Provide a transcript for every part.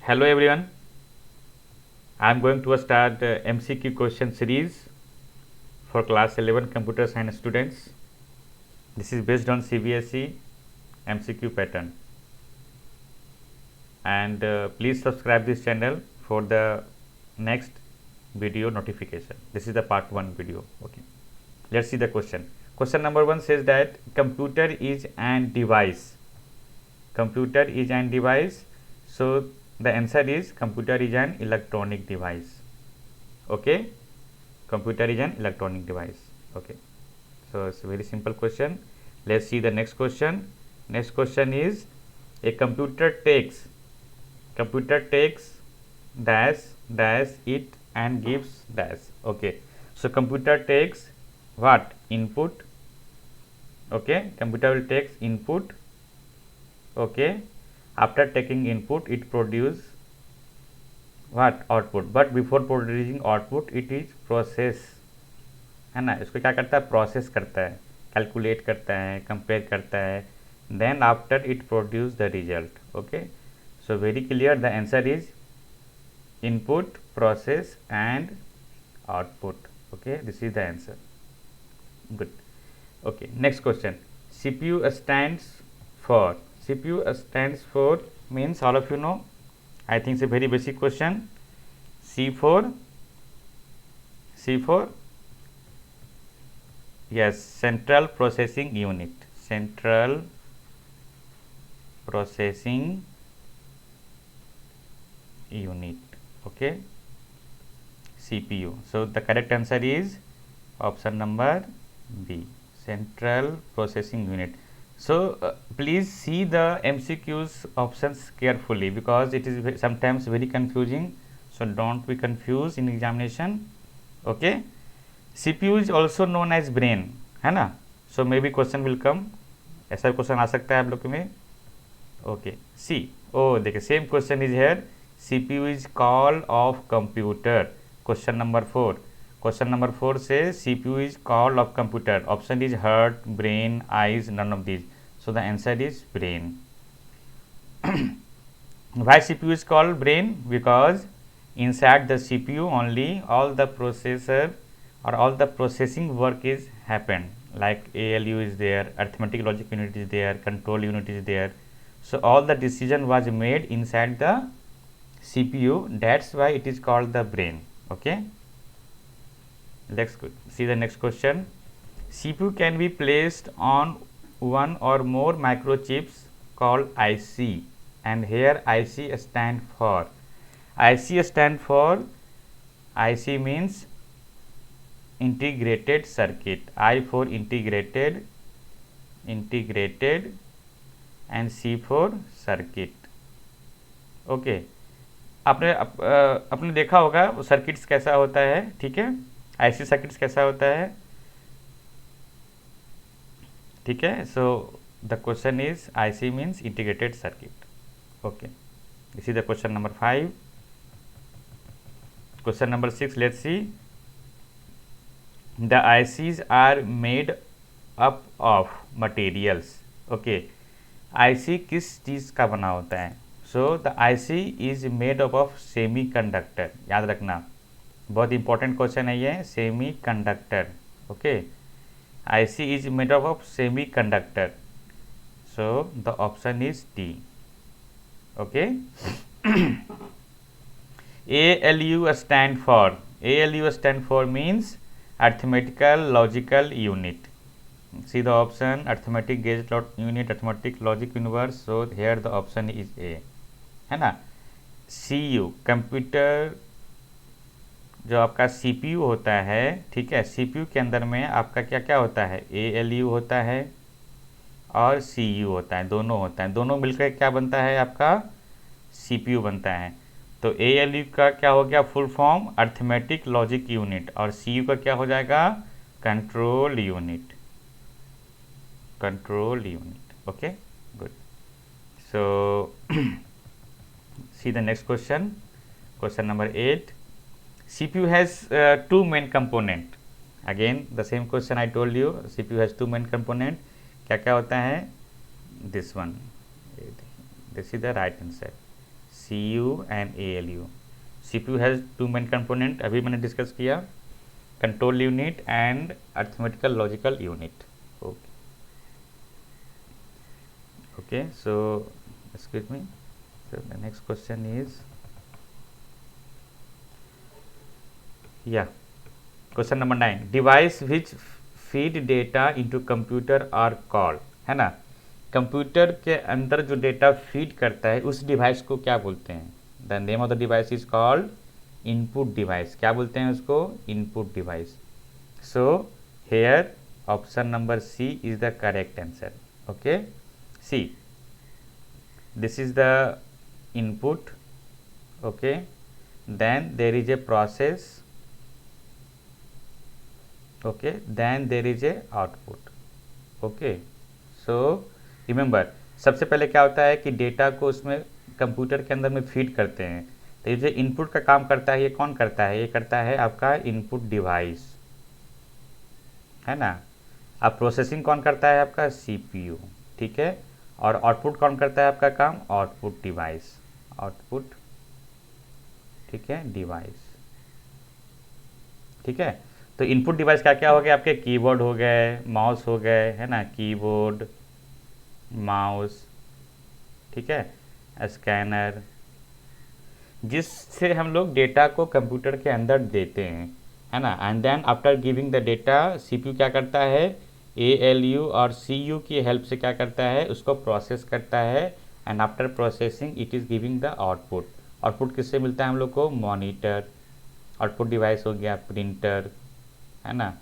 Hello everyone, I am going to start MCQ question series for class 11 computer science students. This is based on CBSE MCQ pattern, and please subscribe this channel for the next video notification. This is the part 1 video. Okay, let's see the question. Question number 1 says that computer is an device. Computer is an device. So the answer is computer is an electronic device. Okay, computer is an electronic device. Okay, so it's a very simple question. Let's see the next question. Next question is a computer takes dash it and gives dash. Okay, so computer takes what? Input. Okay, computer will takes input. Okay, after taking input it produce what? Output. But before producing output it is process, है ना. इसको क्या करता है? Process करता है, calculate करता है, कंपेयर करता है, then after it produce the result. Okay, so very clear, the answer is input, process and output. Okay, this is the answer. Good. Okay, next question. CPU stands for. CPU stands for means all of you know. I think it's a very basic question. C for yes, central processing unit. Central processing unit. Okay, CPU. So the correct answer is option number B, central processing unit. So please see the MCQs options carefully because it is sometimes very confusing. So don't be confused in examination. Okay, CPU is also known as brain, है ना. So maybe question will come. ऐसा question आ सकता है आप लोग में. Okay, see, oh देखिए same question is here. CPU is call of computer. Question number 4. Question number 4 says CPU is call of computer. Option is heart, brain, eyes, none of these. So the answer is brain. Why CPU is called brain? Because inside the CPU only all the processor or all the processing work is happened. Like ALU is there, arithmetic logic unit is there, control unit is there. So all the decision was made inside the CPU. That's why it is called the brain. Okay. Let's see the next question. CPU can be placed on one or more microchips called IC, and here IC stand for. IC means integrated circuit. I for integrated, and C for circuit. Okay, आपने देखा होगा circuits कैसा होता है. ठीक है, IC circuits कैसा होता है. ठीक है, so the question is IC means integrated circuit. Okay, this is the question number 5. Question number 6, let's see. The ICs are made up of materials. Okay, IC किस चीज़ का बना होता है? So the IC is made up of semiconductor. याद रखना, बहुत important question है ये, semiconductor. Okay, IC is made up of semiconductor. So the option is D. Okay. ALU stand for means arithmetical logical unit. See the option, arithmetic gauge unit, arithmetic logic universe. So here the option is A, है ना. CU computer जो आपका CPU होता है. ठीक है, CPU के अंदर में आपका क्या क्या होता है? ALU होता है और CU होता है, दोनों होता है. दोनों मिलकर क्या बनता है? आपका CPU बनता है. तो ALU का क्या हो गया full form? Arithmetic logic unit. और CU का क्या हो जाएगा? Control unit. Okay, good. So C the next question. Question number 8. CPU has two main component. Again the same question I told you. CPU has two main component. क्या क्या होता है? This one. This is the right answer. CU and ALU. CPU has two main component, अभी मैंने discuss किया, control unit and arithmetical logical unit. Okay, so excuse me. So the next question is, question number 9. Device which feed data into computer are called, है ना. Computer के अंदर जो data feed करता है उस डिवाइस को क्या बोलते हैं? The name of the device is called input device. क्या बोलते हैं उसको? Input device. So here option number C is the correct answer. Okay, C, this is the input. Okay, then there is a process. Okay, then there is a output. Okay, so remember, सबसे पहले क्या होता है कि data को उसमें computer के अंदर में फीड करते हैं. तो ये जो इनपुट का काम करता है ये कौन करता है? ये करता है आपका इनपुट डिवाइस, है ना. अब प्रोसेसिंग कौन करता है? आपका CPU. ठीक है, और आउटपुट कौन करता है आपका काम? Output device. आउटपुट, ठीक है, डिवाइस. ठीक है, तो इनपुट डिवाइस क्या क्या हो गए आपके? कीबोर्ड हो गए, माउस हो गए, है ना, कीबोर्ड, माउस, ठीक है, स्कैनर, जिससे हम लोग डेटा को कंप्यूटर के अंदर देते हैं, है ना. And then after giving the data CPU क्या करता है? ALU और CU की हेल्प से क्या करता है? उसको प्रोसेस करता है. And after processing it is giving the output. Output किससे मिलता है हम लोग को? मॉनिटर. आउटपुट डिवाइस हो गया प्रिंटर, है ना,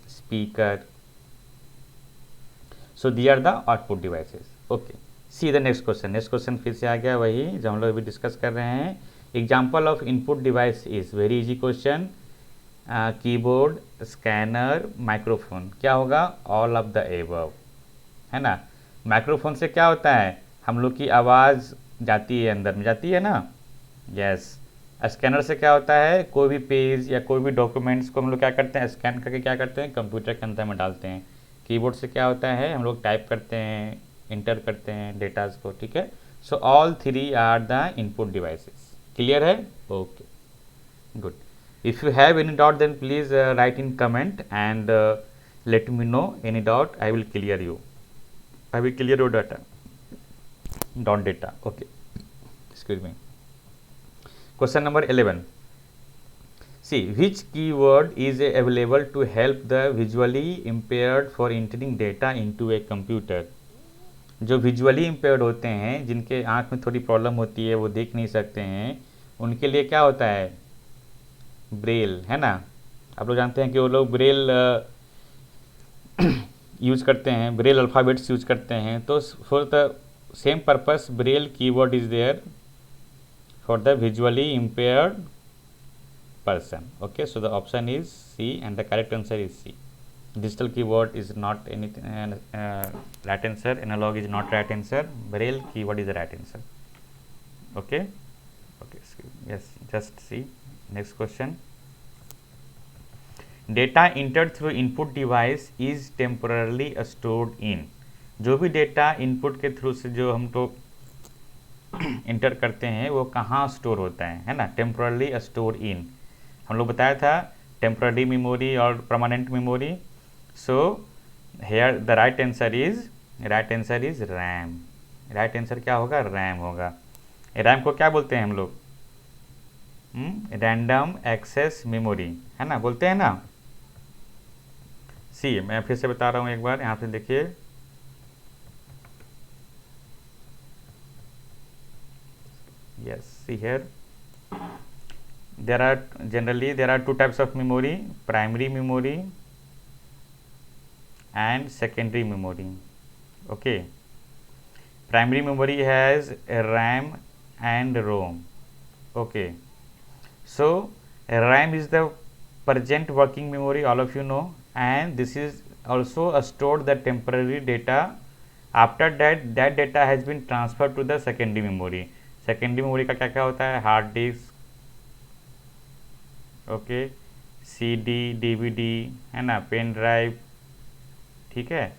speaker. So they are the output devices. Okay, see the next question. Next question फिर से आ गया वही जो हम लोग अभी डिस्कस कर रहे हैं. Example of input device is very easy question. Keyboard, scanner, microphone. क्या होगा? ऑल ऑफ द एबव, है ना. माइक्रोफोन से क्या होता है? हम लोग की आवाज़ जाती है, अंदर में जाती है ना. यस. स्कैनर से क्या होता है? कोई भी पेज या कोई भी डॉक्यूमेंट्स को हम लोग क्या करते हैं? स्कैन करके क्या करते हैं? कंप्यूटर के अंदर में डालते हैं. कीबोर्ड से क्या होता है? हम लोग टाइप करते हैं, इंटर करते हैं डेटाज को. ठीक है, so all three are the input devices. Clear है? Okay, good. If you have any doubt, then please write in comment and let me know any doubt. I will clear you. I will clear your data. Data. Okay. Excuse me. Question number 11. See, which keyword is available to help the visually impaired for entering data into a computer? जो visually impaired होते हैं, जिनके आँख में थोड़ी problem होती है, वो देख नहीं सकते हैं, उनके लिए क्या होता है? ब्रेल, है ना. आप लोग जानते हैं कि वो लोग ब्रेल यूज करते हैं, ब्रेल अल्फ़ाबेट्स यूज करते हैं. तो for the same purpose braille keyword is there for the visually impaired person. Okay, so the option is C and the correct answer is C. Digital keyword is not anything right answer. Analog is not right answer. Braille keyword is the right answer. Okay, okay, yes, just see. Next question. Data entered through input device is temporarily stored in. जो भी data input के through से जो हम तो inter करते हैं वो कहाँ स्टोर होता है ना. Temporarily store in. हम लोग बताया था टेम्पररी मेमोरी और permanent memory. So here the right answer is RAM. Right answer क्या होगा? रैम होगा. रैम को क्या बोलते हैं हम लोग? रैंडम एक्सेस मेमोरी, है ना, बोलते हैं ना. सी, मैं फिर से बता रहा हूँ एक बार, यहाँ पे देखिए. Yes, see here there are two types of memory: primary memory and secondary memory. Okay, primary memory has RAM and ROM. Okay, so RAM is the present working memory, all of you know, and this is also stored the temporary data. After that data has been transferred to the secondary memory. secondary memory का क्या क्या होता है? Hard disk, okay, CD, DVD, है ना, pen drive. ठीक है,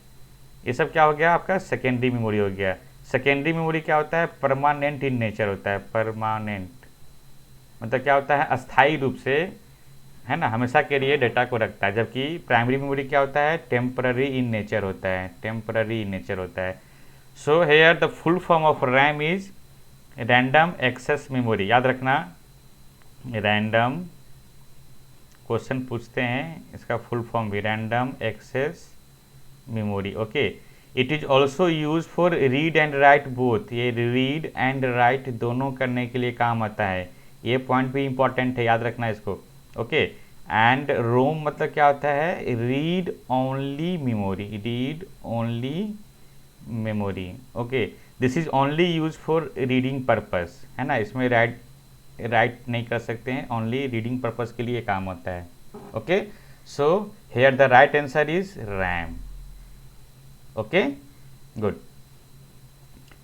ये सब क्या हो गया? आपका सेकेंडरी मेमोरी हो गया. सेकेंडरी मेमोरी क्या होता है, परमानेंट इन नेचर होता है, परमानेंट मतलब क्या होता है, अस्थाई रूप से, है ना, हमेशा के लिए डेटा को रखता है। जबकि प्राइमरी मेमोरी क्या होता है, टेम्पररी इन नेचर होता है, टेम्पररी इन नेचर होता है। So here the full form of RAM is random access memory. याद रखना, रैंडम क्वेश्चन पूछते हैं, इसका फुल फॉर्म भी random access memory. Okay, it is also use for read and write both. ये रीड एंड राइट दोनों करने के लिए काम आता है, ये पॉइंट भी इंपॉर्टेंट है, याद रखना इसको। ओके, एंड रोम मतलब क्या होता है, read only memory, read only memory. Okay, this is only use for reading purpose, है ना, इसमें राइट नहीं कर सकते हैं, ओनली रीडिंग पर्पस के लिए काम होता है। Okay, so here the right answer is RAM. Okay, good.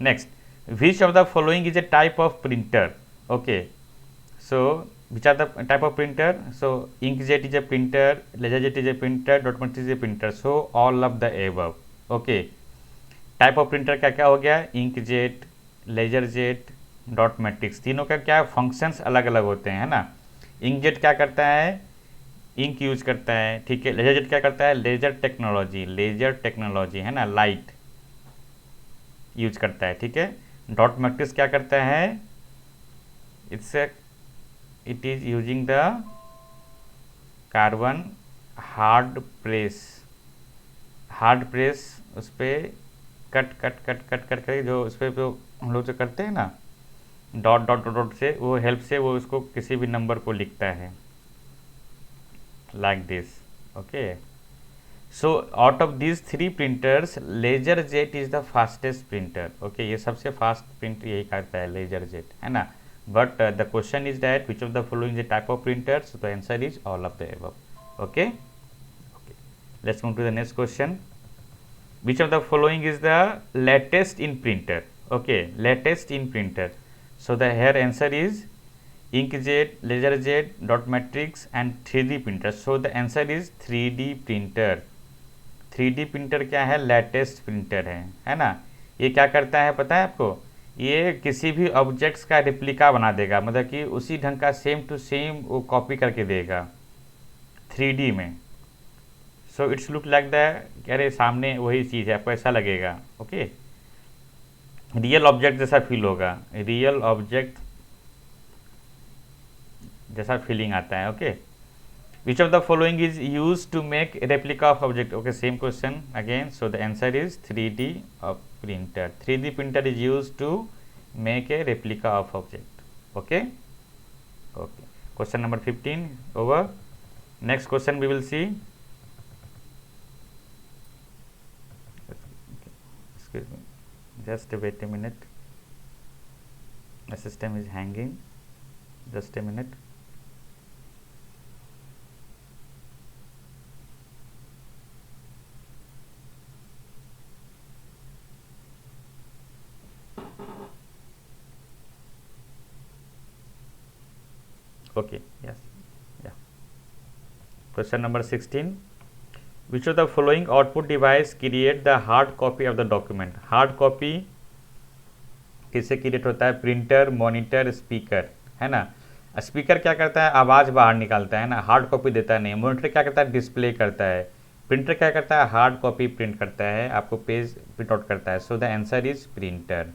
Next, which of the following is a type of printer? Okay, so which are the type of printer? So inkjet is a printer, laserjet is a printer, dot matrix is a printer. So all of the above. Okay, type of printer क्या क्या हो गया, inkjet, LaserJet, dot matrix, तीनों का क्या functions अलग अलग होते हैं, है ना। इंकजेट क्या करता है, इंक यूज करता है, ठीक है। लेजरजेट क्या करता है, लेजर टेक्नोलॉजी, लेजर टेक्नोलॉजी, है ना, लाइट यूज करता है, ठीक है। डॉट मैट्रिक्स क्या करता है, it is using the carbon hard press उस पर कट करके, जो उस पर जो हम लोग जो करते हैं ना, डॉट डॉट डॉट डॉट से, वो हेल्प से वो उसको किसी भी नंबर को लिखता है, like this. Okay, so out of these 3 printers laser jet is the fastest printer. Okay, ये सबसे फास्ट प्रिंट यही करता है, लेजर जेट, है ना। But the question is that which of the following is type of printer, so the answer is all of the above. Okay, let's move to the next question. Which of the following is the latest in printer? Okay, latest in printer. So the here answer is inkjet, laserjet, dot matrix and 3D printer. So the answer is 3D printer. 3D printer क्या है, latest printer है ना। ये क्या करता है पता है आपको, ये किसी भी ऑब्जेक्ट्स का रिप्लिका बना देगा, मतलब कि उसी ढंग का सेम टू सेम वो कॉपी करके देगा 3D में। So it's look like the, अरे सामने वही चीज़ है, आपको ऐसा लगेगा। ओके, रियल ऑब्जेक्ट जैसा फील होगा, रियल ऑब्जेक्ट जैसा फीलिंग आता है। Okay, which of the following is use to make replica of object. Okay, same question again, so the answer is 3D printer. 3D printer is use to make a replica of object. Okay, okay, question number 15 over. Next question we will see, just wait a minute, the system is hanging, just a minute. Okay, yes, yeah. Question number 16, which of the following output device create the hard copy of the document? hard copy किससे create होता है, printer, monitor, speaker, है ना। Speaker क्या करता है, आवाज़ बाहर निकालता है ना, हार्ड कॉपी देता नहीं। मॉनिटर क्या करता है, डिस्प्ले करता है। प्रिंटर क्या करता है, हार्ड कॉपी प्रिंट करता है, आपको पेज प्रिंट आउट करता है। So the answer is printer,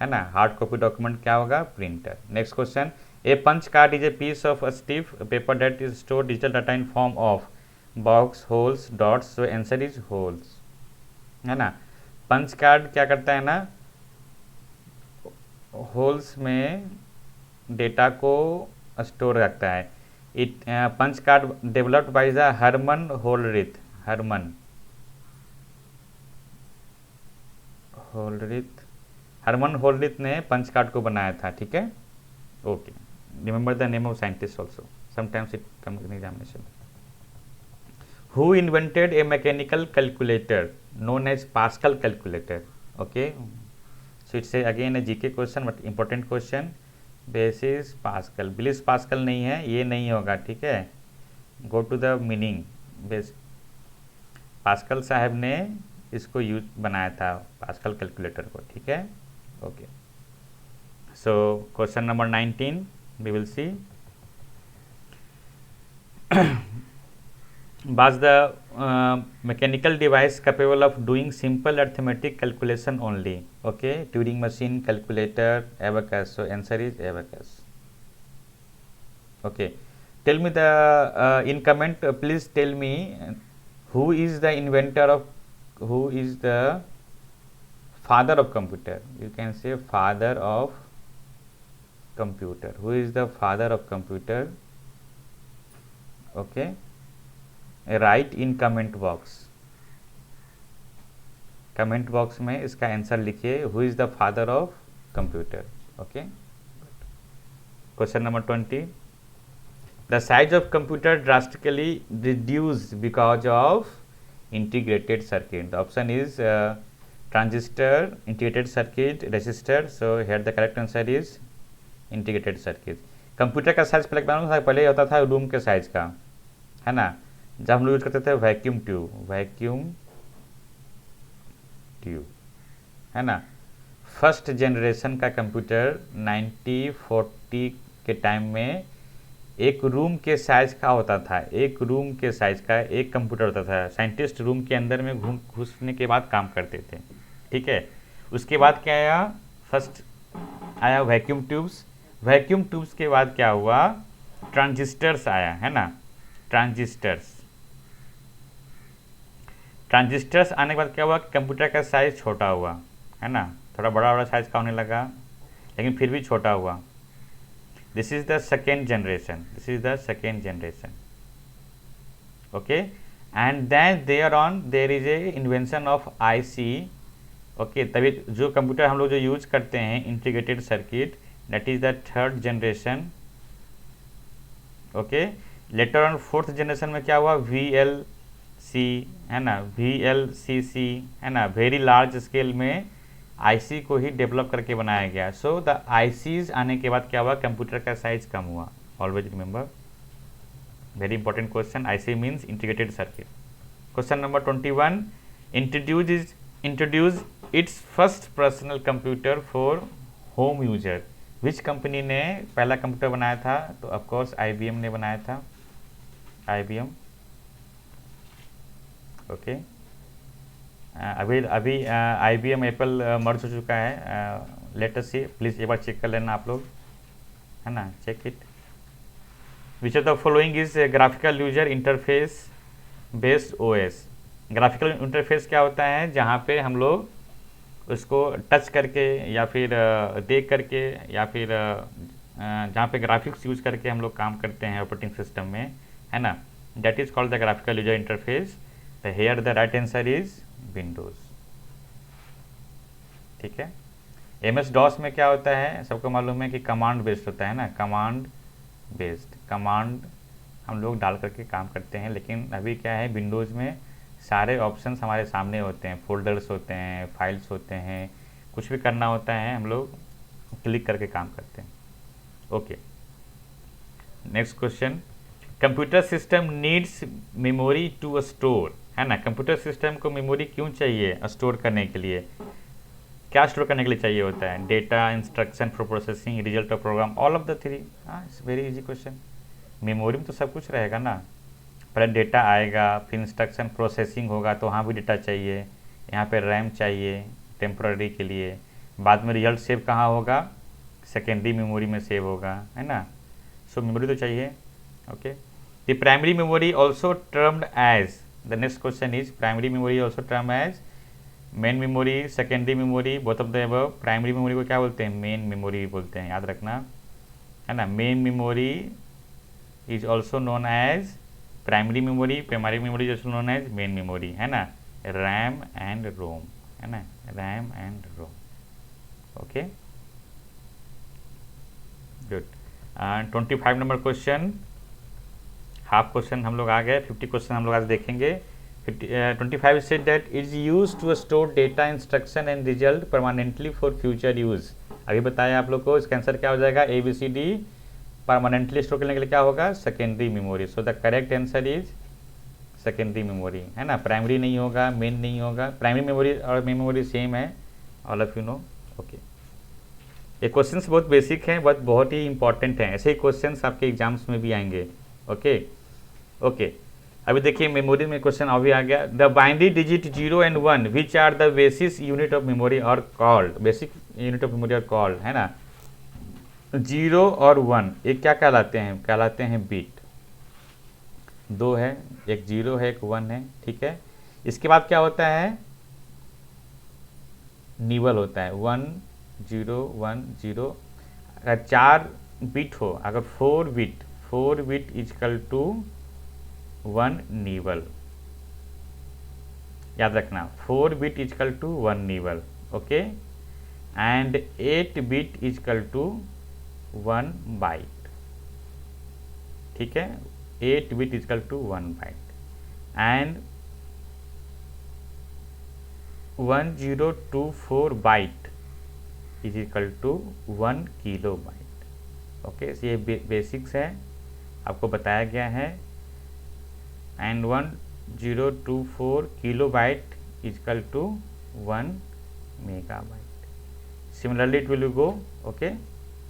है ना। हार्ड कॉपी डॉक्यूमेंट क्या होगा, printer. Next question, a punch card is a piece of stiff paper that is store digital data in form of box, holes, dots. So answer is holes, है ना। Punch card क्या करता है ना, holes में data को store रखता है। It punch card developed by the Herman Hollerith, Herman Hollerith ने पंच कार्ड को बनाया था, ठीक है। Okay, remember the name of scientist also, sometimes it comes in examination. Who invented a mechanical calculator known as Pascal calculator? Okay, so it's again a GK question but important question, basis Pascal, Blaise Pascal नहीं है, ये नहीं होगा, ठीक है। Go to the meaning, Blaise Pascal साहब ने इसको यूज बनाया था पास्कल कैलकुलेटर को, ठीक है। Okay, so question number 19 we will see, was the mechanical device capable of doing simple arithmetic calculation only? Okay, Turing machine, calculator, abacus. So answer is abacus. Okay, tell me the in comment, please tell me who is the inventor of, who is the father of computer? You can say father of computer. Who is the father of computer? Okay, write in comment box, comment box में इसका answer लिखिए, who is the father of computer. Okay, question number 20, the size of computer drastically reduce because of integrated circuit. The option is transistor, integrated circuit, resistor. So here the correct answer is integrated circuit. Computer का size पहले होता था room के size का, है ना, जब हम लोग यूज करते थे वैक्यूम ट्यूब, वैक्यूम ट्यूब, है ना। फर्स्ट जनरेशन का कंप्यूटर 1940 के टाइम में एक रूम के साइज का होता था, एक रूम के साइज का एक कंप्यूटर होता था। साइंटिस्ट रूम के अंदर में घुसने के बाद काम करते थे, ठीक है। उसके बाद क्या आया, फर्स्ट आया वैक्यूम ट्यूब्स, वैक्यूम ट्यूब्स के बाद क्या हुआ, ट्रांजिस्टर्स आया, है ना, ट्रांजिस्टर्स। ट्रांजिस्टर्स आने के बाद क्या हुआ, कंप्यूटर का साइज छोटा हुआ, है ना, थोड़ा बड़ा बड़ा साइज का होने लगा, लेकिन फिर भी छोटा हुआ। This is the second generation, this is the second generation. Okay, and then there on there is a invention of IC. Okay, तभी जो कंप्यूटर हम लोग जो यूज करते हैं integrated circuit, that is the third generation. Okay, later on fourth generation में क्या हुआ, VLC, है ना, VLCC, है ना, वेरी लार्ज स्केल में आईसी को ही डेवलप करके बनाया गया। सो द आईसीज आने के बाद क्या हुआ, कंप्यूटर का साइज कम हुआ। Always remember, very important question, IC means integrated circuit. Question number 21, introduce it's first personal computer for home user. Which company ने पहला कंप्यूटर बनाया था, तो ऑफकोर्स IBM ने बनाया था, IBM। ओके, अभी अभी IBM एप्पल मर्ज हो चुका है, लेट अस सी, प्लीज़ एक बार चेक कर लेना आप लोग, है ना, check it. Which of the following is graphical user interface based OS। Graphical interface क्या होता है, जहाँ पे हम लोग उसको टच करके या फिर देख करके या फिर जहाँ पे ग्राफिक्स यूज करके हम लोग काम करते हैं ऑपरेटिंग सिस्टम में, है ना, that is called the graphical user interface. The here the right answer is Windows, ठीक है। MS DOS में क्या होता है, सबको मालूम है कि कमांड बेस्ड होता है ना, कमांड बेस्ड, कमांड हम लोग डाल करके काम करते हैं। लेकिन अभी क्या है, विंडोज़ में सारे ऑप्शंस हमारे सामने होते हैं, फोल्डर्स होते हैं, फाइल्स होते हैं, कुछ भी करना होता है हम लोग क्लिक करके काम करते हैं। Okay, next question, computer system needs memory to store, है ना। कंप्यूटर सिस्टम को मेमोरी क्यों चाहिए स्टोर करने के लिए, क्या स्टोर करने के लिए चाहिए होता है, data, instruction for processing, result of program, all of the three. हाँ, it's very easy question. Memory में तो सब कुछ रहेगा ना, पहले डेटा आएगा, फिर इंस्ट्रक्शन प्रोसेसिंग होगा, तो वहाँ भी डेटा चाहिए, यहाँ पे रैम चाहिए टेम्पररी के लिए, बाद में रिजल्ट सेव कहाँ होगा, सेकेंडरी मेमोरी में सेव होगा, है ना। सो मेमोरी तो चाहिए। Okay, the primary memory also termed as, the next question is primary memory also term as main memory, secondary memory, both of the above. Primary memory को क्या बोलते हैं, मेन मेमोरी बोलते हैं, याद रखना, है ना। Main memory is also known as primary memory, primary memory is also known as main memory, है ना। रैम एंड रोम, है ना, RAM and ROM. Okay, good. 25 number question, half question हम लोग आ गए, 50 क्वेश्चन हम लोग आज देखेंगे। 25 said that is used to store data, instruction and result permanently for future use। अभी बताया आप लोग को, इसका आंसर क्या हो जाएगा, ABCD। परमानेंटली स्टोर करने के लिए क्या होगा, secondary memory. So the correct answer is secondary memory, है ना, प्राइमरी नहीं होगा, मेन नहीं होगा, प्राइमरी मेमोरी और मेन मेमोरी सेम है, all of you no. Okay, ये क्वेश्चंस बहुत बेसिक हैं बट बहुत ही इंपॉर्टेंट हैं, ऐसे ही क्वेश्चंस आपके एग्जाम्स में भी आएंगे। ओके ओके, अभी देखिए मेमोरी में क्वेश्चन अभी आ गया, the binary digit 0 and 1 which are the basis unit of memory are called, basic unit of memory are called, है ना। 0 और 1 ये क्या कहलाते हैं, कहलाते हैं बिट। दो है, एक 0 है एक 1 है, ठीक है। इसके बाद क्या होता है, निबल होता है, 1 0 1 0। अगर 4 बिट हो, अगर 4 बिट इजकल टू 1 निबल, याद रखना 4 bit equal to 1 nibble, okay. And 8 bit equal to 1 byte, ठीक है, 8 bit equal to 1 byte. And 1024 byte is equal to 1 kilo byte. Okay, ये बेसिक्स है, आपको बताया गया है। And 1024 kilo byte is equal to 1 mega byte. Similarly it will go, okay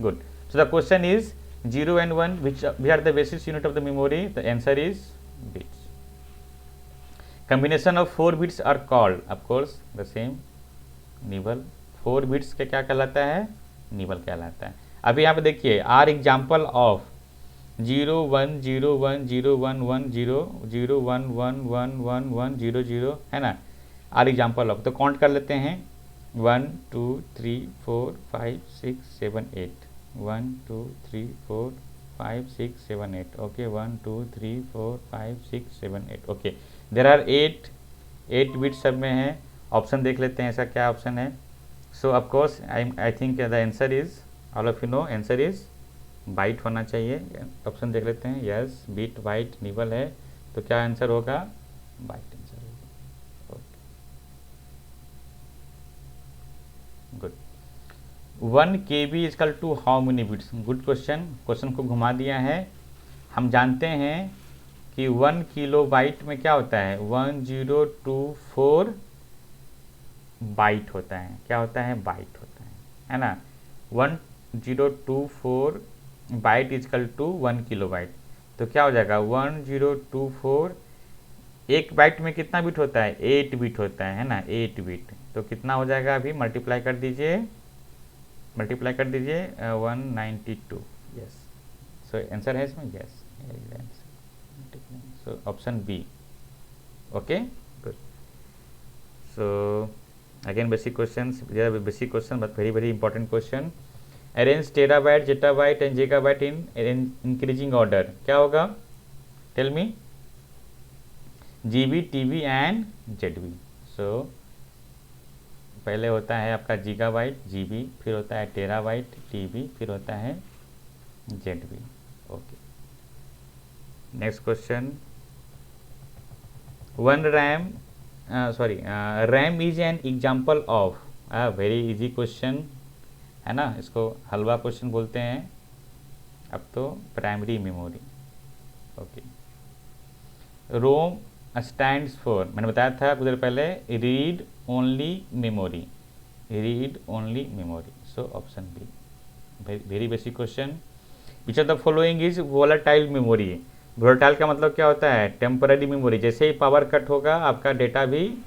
good. So the question is 0 and 1 which are the basis unit of the memory, the answer is bits. Combination of 4 bits are called, of course the same, nibble. 4 bits के क्या कहलाता है, nibble कहलाता है। अभी यहाँ पे देखिए, आर एग्जाम्पल ऑफ 0 1 0 1 0 1 1 0 0 1 1 1 1 1 0 0, है ना, आर एग्जाम्पल ऑफ। तो काउंट कर लेते हैं, 1 2 3 4 5 6 7 8, 1 2 3 4 5 6 7 8, okay, 1 2 3 4 5 6 7 8, okay. There are 8 bit सब में है। ऑप्शन देख लेते हैं, ऐसा क्या ऑप्शन है। So of course I think the answer is, all of you know, answer is byte होना चाहिए। ऑप्शन देख लेते हैं, यस बिट बाइट निबल है, तो क्या आंसर होगा, बाइट आंसर होगा। Good. 1 KB equal to how many bits, good question, question को घुमा दिया है। हम जानते हैं कि 1 किलो बाइट में क्या होता है, 1024 बाइट होता है, क्या होता है, बाइट होता है ना। 1024 byte equal to 1 kilo byte, तो क्या हो जाएगा, 1024, एक बाइट में कितना बिट होता है, 8 बिट होता है ना, 8 बिट, तो कितना हो जाएगा, अभी मल्टीप्लाई कर दीजिए, 192, यस। सो आंसर है इसमें, yes, so option B, okay good. So again basic questions, there are basic question but very important question. Arrange terabyte, zettabyte and gigabyte in increasing order, क्या होगा, tell me, GB TB and ZB। so पहले होता है आपका gigabyte GB, फिर होता है terabyte TB, फिर होता है ZB, okay. Next question, RAM is an example of, very easy question है ना, इसको हलवा क्वेश्चन बोलते हैं। अब तो primary memory, okay. ROM stands for, मैंने बताया था कुछ देर पहले, read only memory, read only memory, so option B, very basic question. Which of the following is volatile memory, volatile का मतलब क्या होता है, टेम्पररी मेमोरी, जैसे ही पावर कट होगा आपका डेटा भी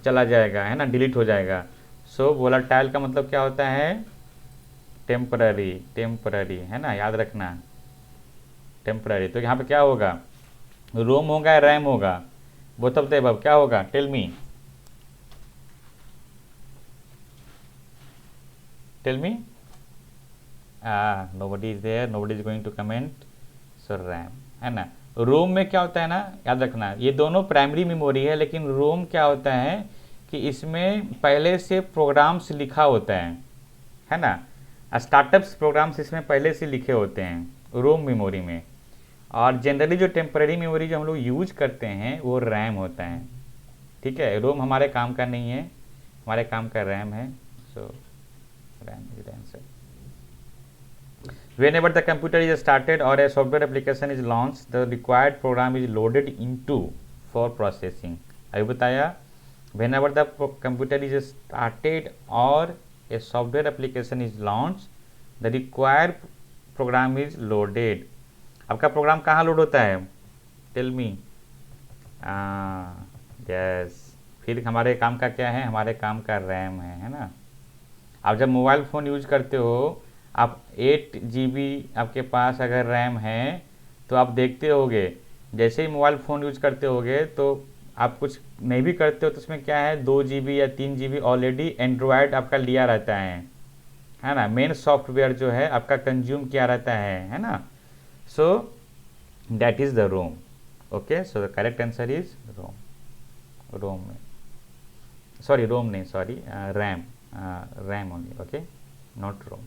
चला जाएगा, है ना, डिलीट हो जाएगा। सो वोलेटाइल का मतलब क्या होता है, टेम्पररी, टेम्पररी, है ना, याद रखना, टेम्पररी। तो यहाँ पे क्या होगा, रोम होगा या रैम होगा, बोथ ऑफ द अबव, क्या होगा, tell me, tell me, nobody is there, nobody is going to comment, so RAM, है ना। रोम में क्या होता है ना, याद रखना, ये दोनों प्राइमरी मेमोरी है, लेकिन रोम क्या होता है कि इसमें पहले से प्रोग्राम्स लिखा होता है ना, स्टार्टअप्स प्रोग्राम्स इसमें पहले से लिखे होते हैं रोम मेमोरी में। और जनरली जो टेम्पररी मेमोरी जो हम लोग यूज करते हैं वो रैम होता है, ठीक है। रोम हमारे काम का नहीं है, हमारे काम का रैम है, so RAM is the answer. Whenever the computer is started or a software application is launched, the required program is loaded into for processing. अभी बताया whenever the computer is started और a software application is launch the required program is loaded. आपका program कहाँ load होता है? Tell me. Yes, फिर हमारे काम का क्या है? हमारे काम का रैम है ना। आप जब मोबाइल फ़ोन यूज करते हो, आप 8 GB आपके पास अगर रैम है तो आप देखते होगे जैसे ही मोबाइल फ़ोन यूज करते होगे तो आप कुछ नहीं भी करते हो तो उसमें क्या है 2 GB या 3 GB ऑलरेडी एंड्रॉयड आपका लिया रहता है ना। मेन सॉफ्टवेयर जो है आपका कंज्यूम किया रहता है ना। So that is the ROM. Okay, so the correct answer is ROM. ROM में सॉरी, रोम नहीं, sorry, RAM, RAM only. Okay, not ROM.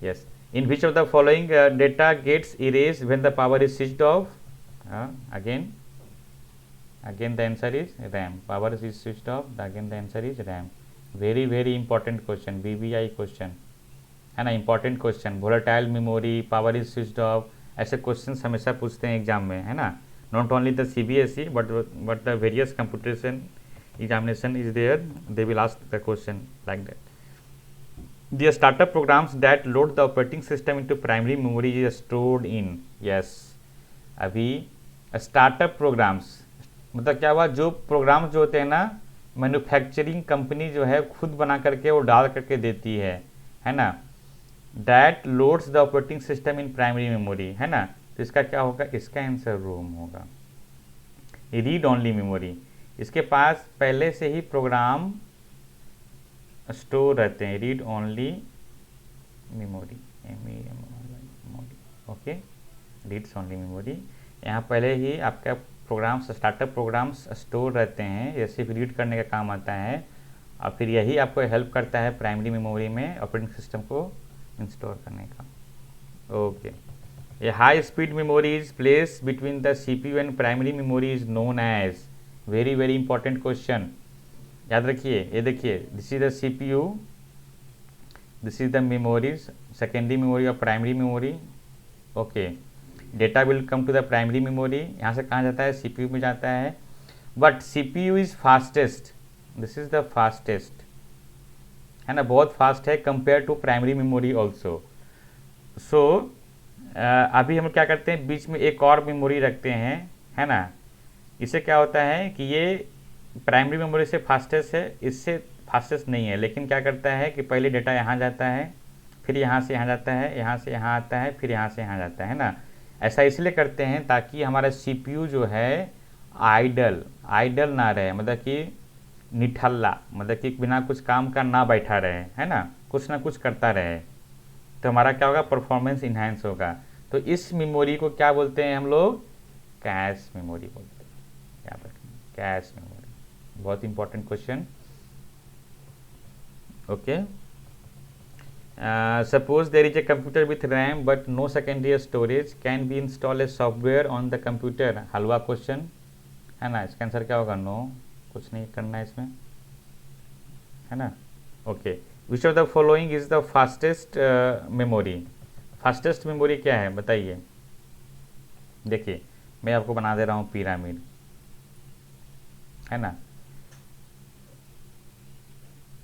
Yes. In which of the following data gets erased when the power is switched off? Again the answer is RAM. Power is switched off. Again the answer is RAM. Very very important question, BBI question है ना, important question. Volatile memory, power is switched off, ऐसे questions हमेशा पूछते हैं exam में, है ना. Not only the CBSE but the various computation examination is there, they will ask the question like that. The startup programs that load the operating system into primary memory is stored in. Yes, अभी startup programmes मतलब क्या हुआ? जो programmes जो होते हैं ना, manufacturing company जो है खुद बना करके वो डाल करके देती है ना. That loads the operating system in primary memory, है ना. तो इसका क्या होगा? इसका आंसर रोम होगा. रीड ओनली मेमोरी, इसके पास पहले से ही प्रोग्राम स्टोर रहते हैं. Read only memory, memory. Okay, reads only memory. यहाँ पहले ही आपका प्रोग्राम्स, स्टार्टअप प्रोग्राम्स स्टोर रहते हैं, ये सिर्फ रीड करने का काम आता है और फिर यही आपको हेल्प करता है प्राइमरी मेमोरी में ऑपरेटिंग सिस्टम को इंस्टॉल करने का. Okay, a high speed memory is place between the CPU and primary memory is known as. Very very important question, याद रखिए. ये देखिए, this is the CPU, this is the memories, secondary memory और primary memory. Okay, data will come to the primary memory. यहाँ से कहाँ जाता है? CPU में जाता है. But CPU is fastest, this is the fastest, है ना, बहुत फास्ट है compare to primary memory also. So अभी हम क्या करते हैं, बीच में एक और मेमोरी रखते हैं, है ना. इससे क्या होता है कि ये प्राइमरी मेमोरी से फास्टेस्ट है, इससे फास्टेस्ट नहीं है, लेकिन क्या करता है कि पहले डेटा यहाँ जाता है, फिर यहाँ से यहाँ जाता है, यहाँ से यहाँ आता है, फिर यहाँ से यहाँ जाता है ना. ऐसा इसलिए करते हैं ताकि हमारा CPU जो है आइडल ना रहे, मतलब कि निठल्ला, मतलब कि बिना कुछ काम का ना बैठा रहे, है ना, कुछ ना कुछ करता रहे. तो हमारा क्या होगा? परफॉर्मेंस इन्हांस होगा. तो इस मेमोरी को क्या बोलते हैं हम लोग? कैश मेमोरी बोलते हैं. याद रखें, कैश मेमोरी. बहुत important question. Okay, suppose there is a computer with RAM but no secondary storage, can be install a software on the computer. हलवा क्वेश्चन है ना. इसका आंसर क्या होगा? नो, कुछ नहीं करना है इसमें, है ना. Okay, which of the following is the fastest memory. Fastest memory क्या है बताइए? देखिए, मैं आपको बना दे रहा हूँ पिरामिड, है ना.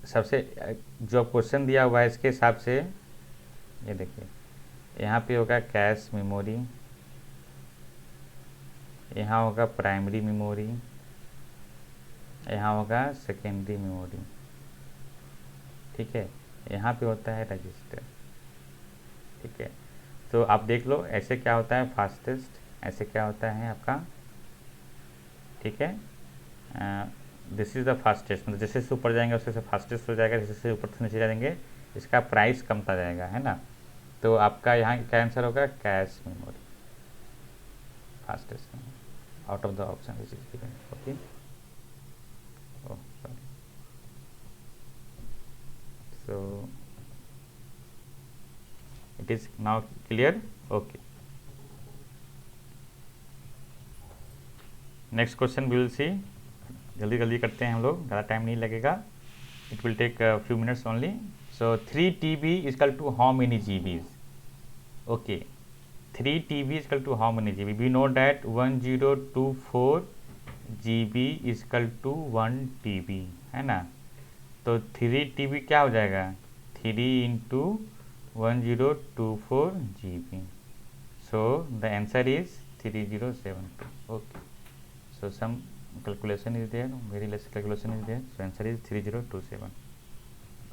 सबसे जो क्वेश्चन दिया हुआ है इसके हिसाब से ये देखिए, यहाँ पे होगा कैश मेमोरी, यहाँ होगा प्राइमरी मेमोरी, यहाँ होगा सेकेंडरी मेमोरी, ठीक है. यहाँ पे होता है रजिस्टर, ठीक है. तो आप देख लो, ऐसे क्या होता है फास्टेस्ट, ऐसे क्या होता है आपका, ठीक है. दिस इज़ द फास्टेस्ट, मतलब जैसे से ऊपर जाएंगे उससे फास्टेस्ट हो जाएगा, जैसे से ऊपर से नीचे जाएंगे इसका प्राइस कमता जाएगा, है ना. तो आपका यहाँ क्या आंसर होगा? Cache memory, fastest memory, out of the option which is given. Okay, so it is now clear. Okay, next question we will see. जल्दी जल्दी करते हैं हम लोग, ज़्यादा टाइम नहीं लगेगा. It will take few minutes only. So 3 TB is equal to how many GBs. Okay, 3 TB is equal to how many GB? We know that 1024 GB is equal to 1 TB, है ना। तो 3 TB क्या हो जाएगा? 3 into 1024 GB. So the answer is 3072. Okay. So some calculation is there, very less calculation is there. So answer is 3027.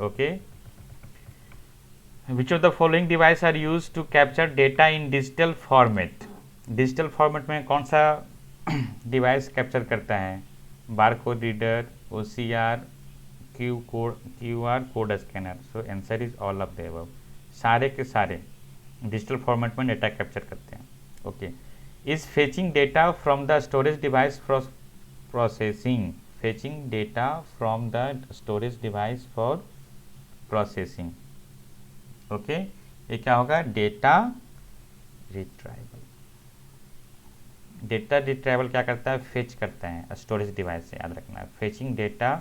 Okay. Which of the following device are used to capture data in digital format? Digital format में कौन सा device capture करता है? Bar code reader, OCR, QR code scanner. So answer is all of the above. सारे के सारे digital format में data capture करते हैं। Okay. Is fetching data from the storage device for processing. Fetching data from the storage device for processing. Okay, ये क्या होगा? Data retrieval. Data retrieval क्या करता है? फेच करता है स्टोरेज डिवाइस से, याद रखना है। Fetching data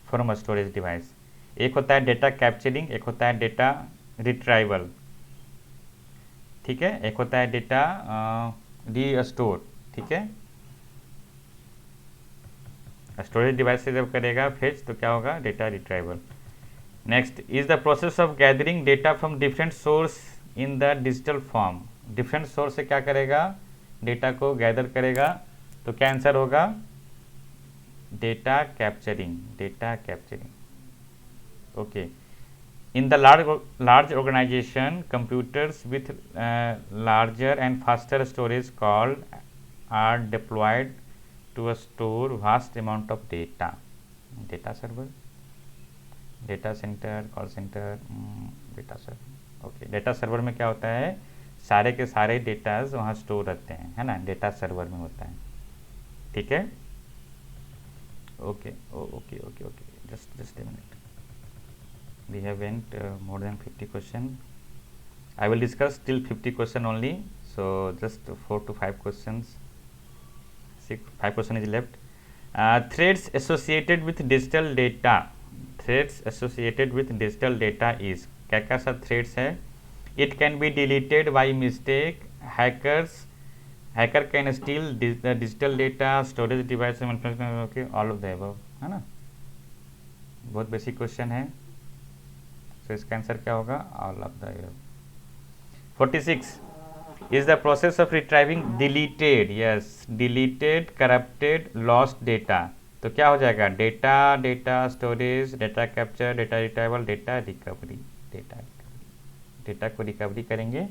from storage device. एक होता है डेटा कैप्चरिंग, एक होता है डेटा रिट्राइवल, ठीक है। एक होता है डेटा रीस्टोर, ठीक है। स्टोरेज डिवाइस से जब करेगा फेच तो क्या होगा? Data retrieval. Next, is the process of gathering data from different source in the digital form. Different source से क्या करेगा? डेटा को गैदर करेगा। तो क्या आंसर होगा? Data capturing, data capturing. Okay. In the large organization, computers with larger and faster storage called are deployed to store vast amount of data. Data server, data center, call center, data server. Okay, data server में क्या होता है? सारे के सारे datas वहाँ store रहते हैं, है ना। डेटा सर्वर में होता है, ठीक है। Okay okay okay okay, just a minute. We have went more than 50 question. I will discuss till 50 question only, so just 4 to 5 questions, 5 question is left. Threads associated with digital data. Threads associated with digital data is, क्या क्या सब threads है? It can be deleted by mistake. Hacker can steal the digital data, storage device, okay, all of the above, है ना। बहुत basic question है। तो इसका आंसर क्या होगा? All of the above. 46 is the process of retrieving deleted, yes, deleted, corrupted, lost data. तो क्या हो जाएगा? Data, data storage, data capture, data retrieval, data recovery. Data को रिकवरी करेंगे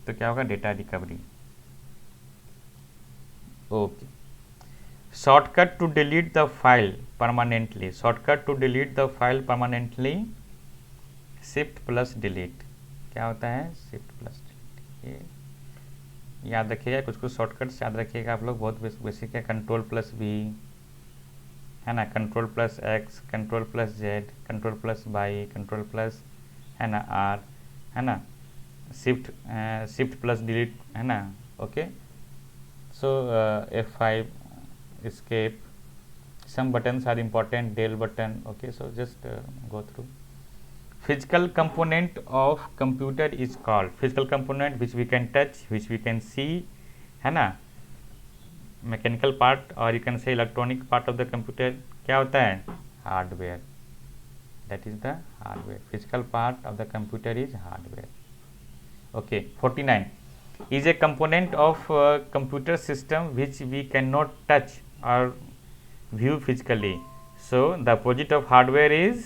तो क्या होगा? Data recovery. Okay. Shortcut to delete the file permanently. Shortcut to delete the file permanently, shift plus delete. क्या होता है? Shift plus delete. ये याद रखिएगा, कुछ कुछ शॉर्टकट्स याद रखिएगा आप लोग, बहुत बेसिक है। कंट्रोल प्लस V, है ना, control plus X, control plus Z, control plus Y, control plus, है ना, R, है ना, शिफ्ट प्लस डिलीट, है ना। Okay, so F5, escape, some buttons are important, del button. Okay, so just go through. Physical component of computer is called, physical component which we can touch, which we can see, है ना। Mechanical part और you can say electronic part of the computer क्या होता है? Hardware. That is the hardware. Physical part of the computer is hardware. Okay. 49 is a component of computer system which we can not touch और view physically. So the opposite of hardware is,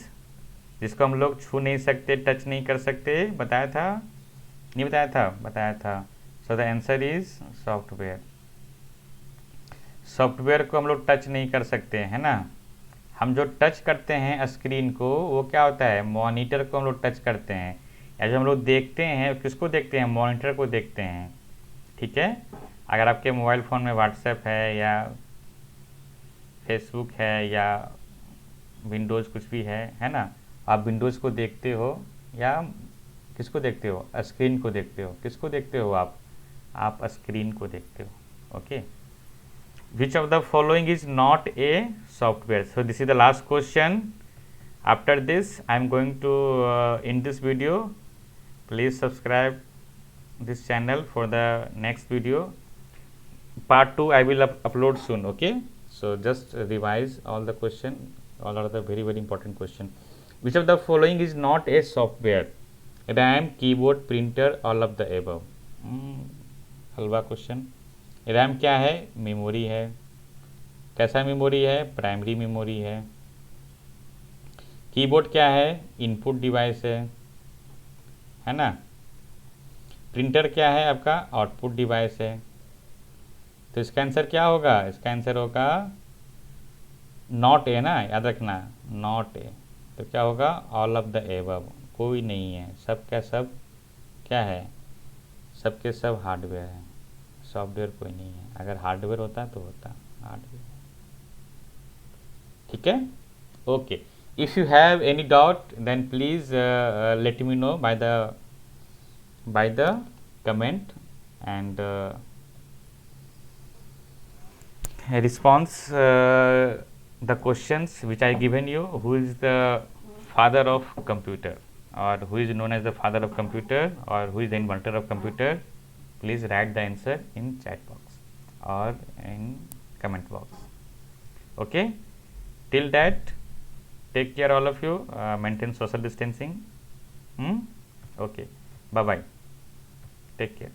जिसको हम लोग छू नहीं सकते, touch नहीं कर सकते। बताया था? नहीं बताया था? बताया था। सो the answer is software. Software को हम लोग टच नहीं कर सकते, है ना। हम जो टच करते हैं स्क्रीन को, वो क्या होता है? मॉनिटर को हम लोग टच करते हैं। या जो हम लोग देखते हैं, किसको देखते हैं? मॉनिटर को देखते हैं, ठीक है। अगर आपके मोबाइल फ़ोन में व्हाट्सएप है या फेसबुक है या विंडोज़ कुछ भी है ना, आप विंडोज़ को देखते हो या किसको देखते हो? स्क्रीन को देखते हो। किसको देखते हो आप स्क्रीन को देखते हो। Okay. Which of the following is not a software? So this is the last question. After this I am going to end this video. Please subscribe this channel for the next video. Part 2 I will upload soon. Okay, so just revise all the question, all are the very important question. Which of the following is not a software? RAM, keyboard, printer, all of the above. Halwa question. RAM क्या है? Memory है। कैसा memory है? Primary memory है। Keyboard क्या है? Input device है ना। प्रिंटर क्या है? आपका आउटपुट डिवाइस है। तो इसका आंसर क्या होगा? इसका आंसर होगा नॉट ए ना, याद रखना, नॉट ए। तो क्या होगा? ऑल ऑफ द एबव, कोई नहीं है, सब क्या सब क्या है? सब के सब हार्डवेयर है, सॉफ्टवेयर कोई नहीं है। अगर हार्डवेयर होता तो होता हार्डवेयर। ठीक है, okay. If you have any doubt then please let me know by the comment and response the questions which I given you. Who is the father of computer, or who is known as the father of computer, or who is the inventor of computer? Please write the answer in chat box or in comment box. Okay, till that, take care all of you, maintain social distancing. Okay, bye bye, take care.